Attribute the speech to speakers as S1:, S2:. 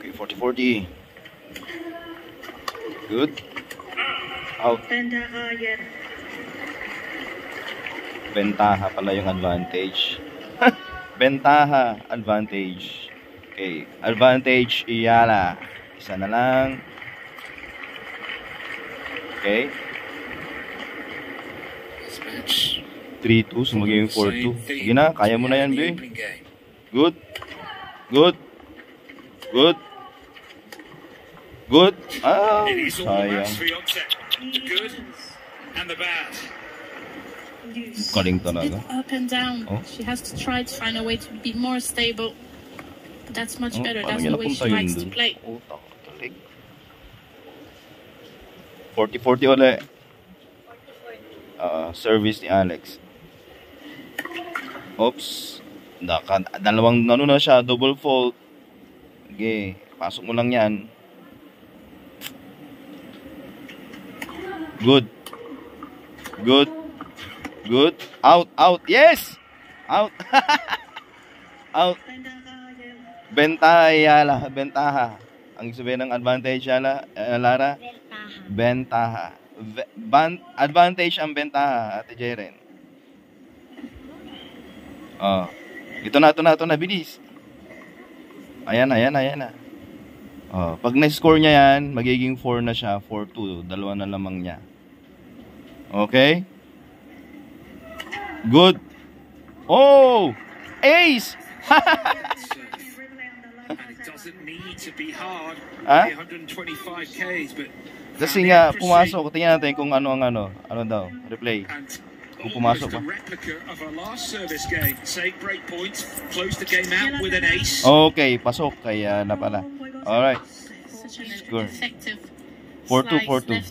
S1: Okay, 40-40. Good. Out. Bentaha pala yung advantage. Bentaha, advantage. Okay, advantage Iyala. Isa na lang. Okay. 3-2, so magiging 4-2. Sige na, kaya mo na yan, B. Good. Good. Good. Good. Ah, sayang. Galing talaga.
S2: Up and down. Oh. She has to try to find a way to be more stable. That's much better. That's the way she likes to play.
S1: 40-40 ulit. Service ni Alex. Oops. Dalawang ano na siya, double fault. Okay, pasok mo lang yan. Good. Good. Good. Out, out. Yes! Out. Out. Bentaha, Yala. Bentaha. Ang sabihin ng advantage, Yala, Lara? Bentaha. Advantage ang bentaha, Ate Jeren. Oh. Ito na, bilis. Ayan na. Oh, pag na-score niya yan, magiging 4 na siya, 4-2, dalawa na lamang niya. Okay? Good. Oh! Ace! Ha? Kasi nga, pumasok. Tingnan natin kung ano ang ano. Ano daw? Replay. Kung pumasok ba. Okay, pasok. Kaya na pala. Alright. Score. 4-2, 4-2.